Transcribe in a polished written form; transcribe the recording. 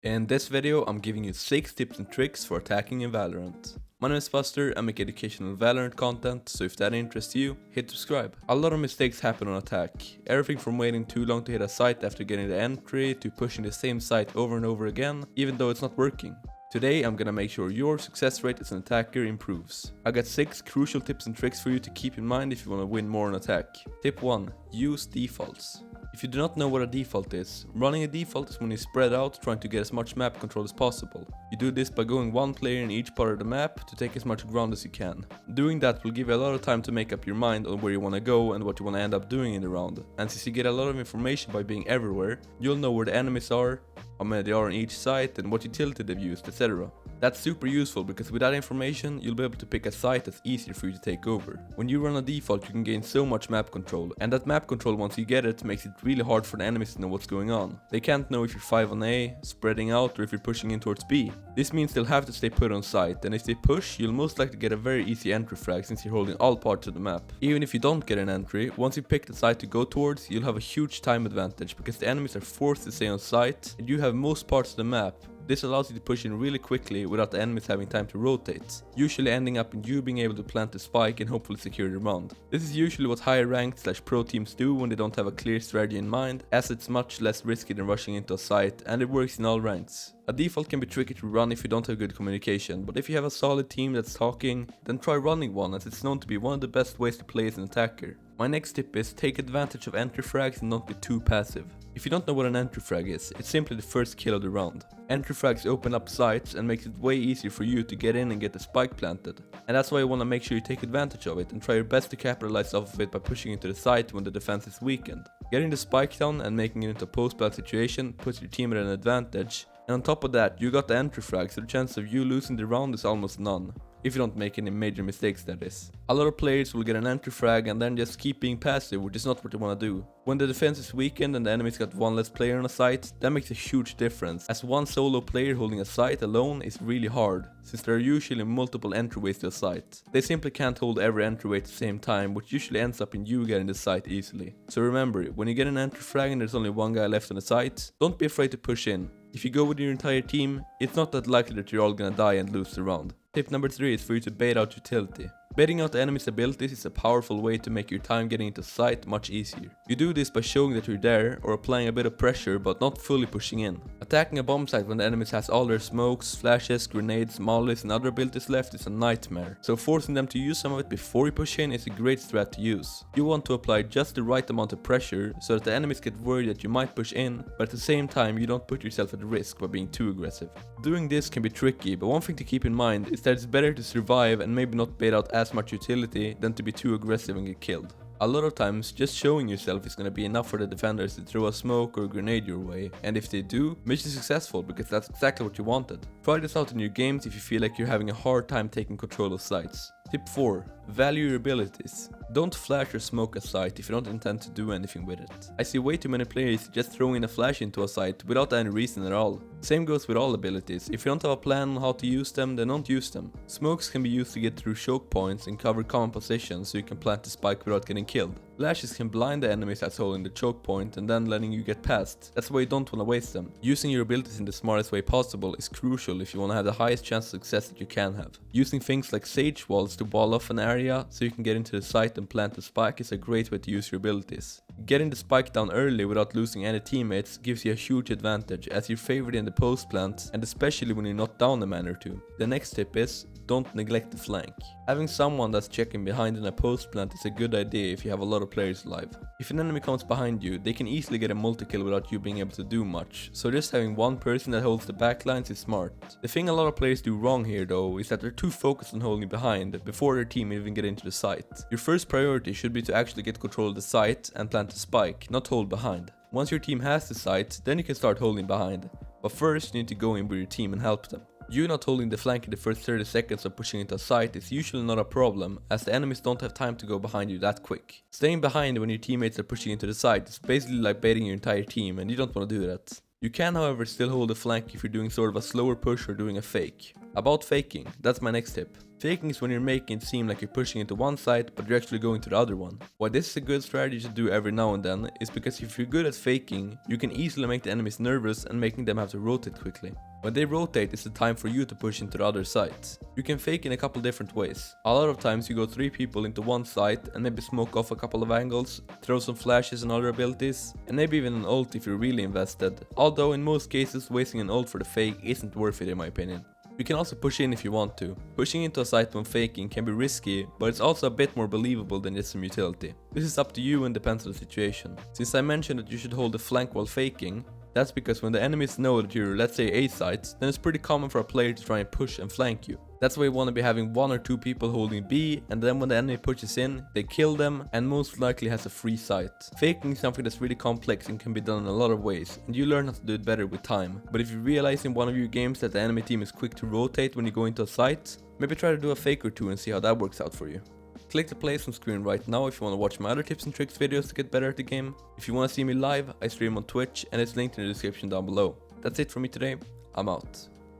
In this video, I'm giving you 6 tips and tricks for attacking in Valorant. My name is Buster, I make educational Valorant content, so if that interests you, hit subscribe. A lot of mistakes happen on attack. Everything from waiting too long to hit a site after getting the entry, to pushing the same site over and over again, even though it's not working. Today, I'm gonna make sure your success rate as an attacker improves. I got 6 crucial tips and tricks for you to keep in mind if you wanna win more on attack. Tip 1. Use defaults. If you do not know what a default is, running a default is when you spread out trying to get as much map control as possible. You do this by going one player in each part of the map to take as much ground as you can. Doing that will give you a lot of time to make up your mind on where you want to go and what you want to end up doing in the round. And since you get a lot of information by being everywhere, you'll know where the enemies are, how many there are on each site, and what utility they've used, etc. That's super useful because with that information, you'll be able to pick a site that's easier for you to take over. When you run a default, you can gain so much map control, and that map control, once you get it, makes it really hard for the enemies to know what's going on. They can't know if you're 5 on A, spreading out, or if you're pushing in towards B. This means they'll have to stay put on site, and if they push, you'll most likely get a very easy entry frag since you're holding all parts of the map. Even if you don't get an entry, once you pick the site to go towards, you'll have a huge time advantage because the enemies are forced to stay on site, and you have most parts of the map. This allows you to push in really quickly without the enemies having time to rotate, usually ending up in you being able to plant the spike and hopefully secure the round. This is usually what higher ranked / pro teams do when they don't have a clear strategy in mind, as it's much less risky than rushing into a site, and it works in all ranks. A default can be tricky to run if you don't have good communication, but if you have a solid team that's talking, then try running one, as it's known to be one of the best ways to play as an attacker. My next tip is take advantage of entry frags and don't be too passive. If you don't know what an entry frag is, it's simply the first kill of the round. Entry frags open up sites and makes it way easier for you to get in and get the spike planted. And that's why you want to make sure you take advantage of it and try your best to capitalize off of it by pushing into the site when the defense is weakened. Getting the spike down and making it into a post-plant situation puts your team at an advantage. And on top of that, you got the entry frag, so the chance of you losing the round is almost none. If you don't make any major mistakes, that is. A lot of players will get an entry frag and then just keep being passive, which is not what you want to do. When the defense is weakened and the enemy's got one less player on a site, that makes a huge difference, as one solo player holding a site alone is really hard, since there are usually multiple entryways to a site. They simply can't hold every entryway at the same time, which usually ends up in you getting the site easily. So remember, when you get an entry frag and there's only one guy left on the site, don't be afraid to push in. If you go with your entire team, it's not that likely that you're all gonna die and lose the round. Tip number 3 is for you to bait out utility. Baiting out the enemy's abilities is a powerful way to make your time getting into sight much easier. You do this by showing that you're there or applying a bit of pressure but not fully pushing in. Attacking a bomb site when the enemies has all their smokes, flashes, grenades, mollies and other abilities left is a nightmare. So forcing them to use some of it before you push in is a great strat to use. You want to apply just the right amount of pressure so that the enemies get worried that you might push in, but at the same time you don't put yourself at risk by being too aggressive. Doing this can be tricky, but one thing to keep in mind is that it's better to survive and maybe not bait out as much utility than to be too aggressive and get killed. A lot of times, just showing yourself is gonna be enough for the defenders to throw a smoke or a grenade your way, and if they do, mission successful because that's exactly what you wanted. Try this out in your games if you feel like you're having a hard time taking control of sites. Tip 4. Value your abilities. Don't flash or smoke a site if you don't intend to do anything with it. I see way too many players just throwing a flash into a site without any reason at all. Same goes with all abilities. If you don't have a plan on how to use them, then don't use them. Smokes can be used to get through choke points and cover common positions so you can plant the spike without getting killed. Flashes can blind the enemies that's holding the choke point and then letting you get past. That's why you don't want to waste them. Using your abilities in the smartest way possible is crucial if you want to have the highest chance of success that you can have. Using things like sage walls to wall off an area so you can get into the site and plant the spike is a great way to use your abilities. Getting the spike down early without losing any teammates gives you a huge advantage as you're favored in the post plant, and especially when you're not down a man or two. The next tip is, don't neglect the flank. Having someone that's checking behind in a post plant is a good idea if you have a lot of players alive. If an enemy comes behind you, they can easily get a multi-kill without you being able to do much, so just having one person that holds the backlines is smart. The thing a lot of players do wrong here though is that they're too focused on holding behind before their team even get into the site. Your first priority should be to actually get control of the site and plant the spike, not hold behind. Once your team has the site, then you can start holding behind, but first you need to go in with your team and help them. You not holding the flank in the first 30 seconds of pushing into a site is usually not a problem, as the enemies don't have time to go behind you that quick. Staying behind when your teammates are pushing into the site is basically like baiting your entire team, and you don't want to do that. You can however still hold a flank if you're doing sort of a slower push or doing a fake. About faking, that's my next tip. Faking is when you're making it seem like you're pushing into one side but you're actually going to the other one. Why this is a good strategy to do every now and then is because if you're good at faking, you can easily make the enemies nervous and making them have to rotate quickly. When they rotate, it's the time for you to push into the other side. You can fake in a couple different ways. A lot of times you go 3 people into one side and maybe smoke off a couple of angles, throw some flashes and other abilities, and maybe even an ult if you're really invested, although in most cases wasting an ult for the fake isn't worth it in my opinion. You can also push in if you want to. Pushing into a site when faking can be risky, but it's also a bit more believable than just some utility. This is up to you and depends on the situation. Since I mentioned that you should hold the flank while faking, that's because when the enemies know that you're, let's say, A sites, then it's pretty common for a player to try and push and flank you. That's why you want to be having 1 or 2 people holding B, and then when the enemy pushes in, they kill them and most likely has a free site. Faking is something that's really complex and can be done in a lot of ways, and you learn how to do it better with time. But if you realize in one of your games that the enemy team is quick to rotate when you go into a site, maybe try to do a fake or 2 and see how that works out for you. Click the place on screen right now if you want to watch my other tips and tricks videos to get better at the game. If you want to see me live, I stream on Twitch and it's linked in the description down below. That's it for me today, I'm out.